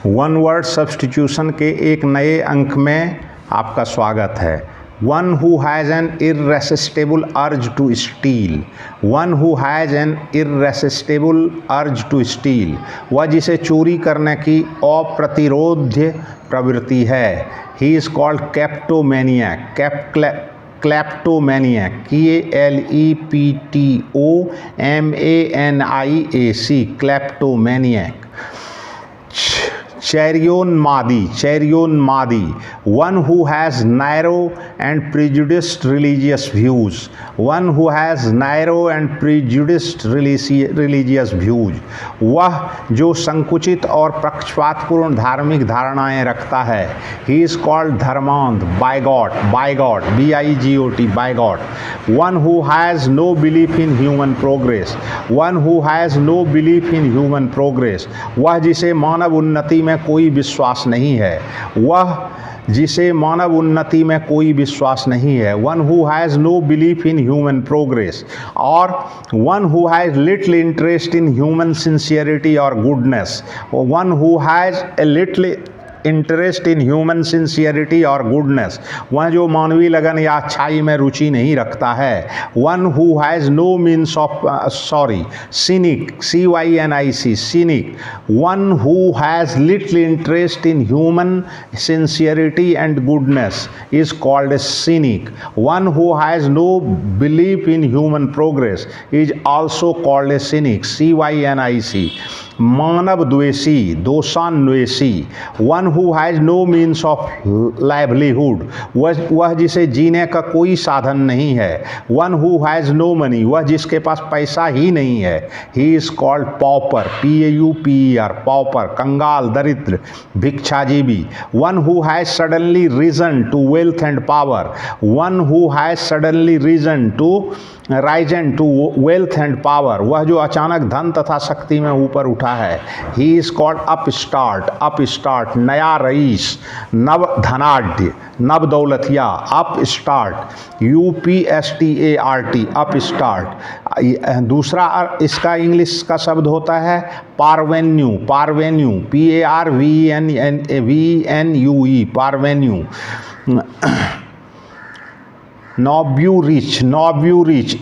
One word substitution के एक नए अंक में आपका स्वागत है। One who has an irresistible urge to steal, one who has an irresistible urge to steel, वह जिसे चोरी करने की अप्रतिरोध्य प्रवृत्ति है। He is called kleptomaniac, kleptomaniac, KLEPTOMANIAC, kleptomaniac. चैरियोनमादी, one who has narrow and prejudiced religious views, one who has narrow and prejudiced religious views, वह जो संकुचित और पक्षपातपूर्ण धार्मिक धारणाएं रखता है। he is called धर्मांध, bigot, BIGOT, bigot। one who has no belief in human progress, one who has no belief in human progress, वह जिसे मानव उन्नति में कोई विश्वास नहीं है, वह जिसे मानव उन्नति में कोई विश्वास नहीं है। One who has no belief in human progress, और one who has little interest in human sincerity और goodness, one who has a little interest in human sincerity और गुडनेस, वह जो मानवीय लगन या अच्छाई में रुचि नहीं रखता है। One who has no means of cynic, CYNIC, cynic, one who has little interest in human sincerity and goodness is called a cynic. One who has no belief in human progress is also called a cynic, CYNIC। मानव द्वेषी, दोषान्वेषी, one who has no means of livelihood, वह जिसे जीने का कोई साधन नहीं है। One who has no money, वह जिसके पास पैसा ही नहीं है। He is called pauper, PAUPER, pauper, कंगाल, दरिद्र, भिक्षाजीवी। One who has suddenly risen to wealth and power, one who has suddenly risen to risen to wealth and power, वह जो अचानक धन तथा शक्ति में ऊपर उठा है। ही इज़ कॉल्ड अपस्टार्ट, नया रईस, नव धनाढ़, नव दौलतिया, अपस्टार्ट, UPSTART, अपस्टार्ट। दूसरा इसका इंग्लिश का शब्द होता है पार्वेन्यू, PARVENUE, पार्वेन्यू। नोब्यूरिच, NOUVERICH,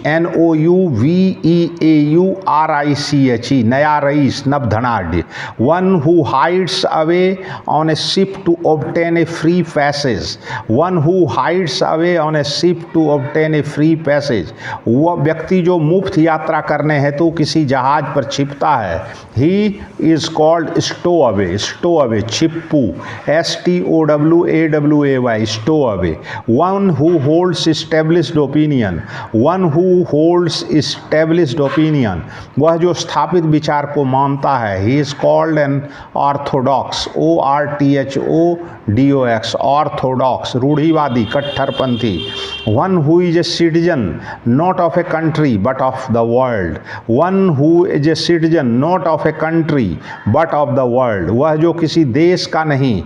नया rice, नवधनाढ़। One who hides away on A ship to obtain a free passage, one who hides away on A ship to obtain a free passage, वह व्यक्ति जो मुफ्त यात्रा करने हेतु किसी जहाज पर छिपता है। He is called stowaway, छिप्पू, STOWAWAY, stowaway. One who holds established opinion, one who holds established opinion, वह जो स्थापित विचार को मानता है। he is called an orthodox, ORTHODOX, orthodox, रूढ़िवादी, कट्टरपंथी। one who is a citizen not of a country but of the world, one who is a citizen not of a country but of the world, वह जो किसी देश का नहीं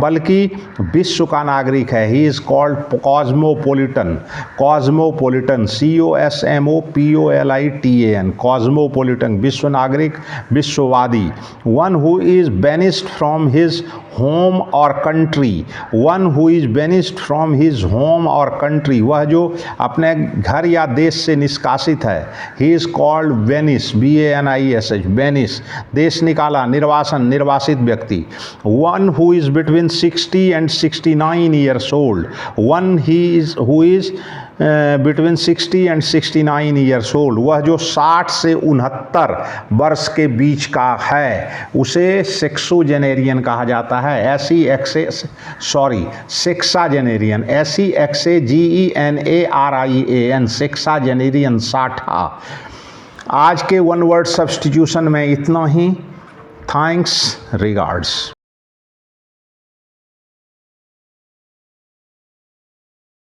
बल्कि विश्व का नागरिक है। he is called cosmopolitan, COSMOPOLITAN, cosmopolitan, विश्व नागरिक, विश्ववादी। One who is banished from his home or country, one who is banished from his home or country, वह जो अपने घर या देश से निष्कासित है। He is called banish, BANISH, banish, देश निकाला, निर्वासन, निर्वासित व्यक्ति। One who is between 60 and 69 years old, one who is between 60 and 69 years old, वह जो 60 से 69 वर्ष के बीच का है, उसे सेक्सोजेनेरियन कहा जाता है। सेक्साजेनेरियन, SEXAGENARIAN, सेक्साजेनेरियन, 60। आज के वन वर्ड सब्स्टिट्यूशन में इतना ही। Thanks, regards.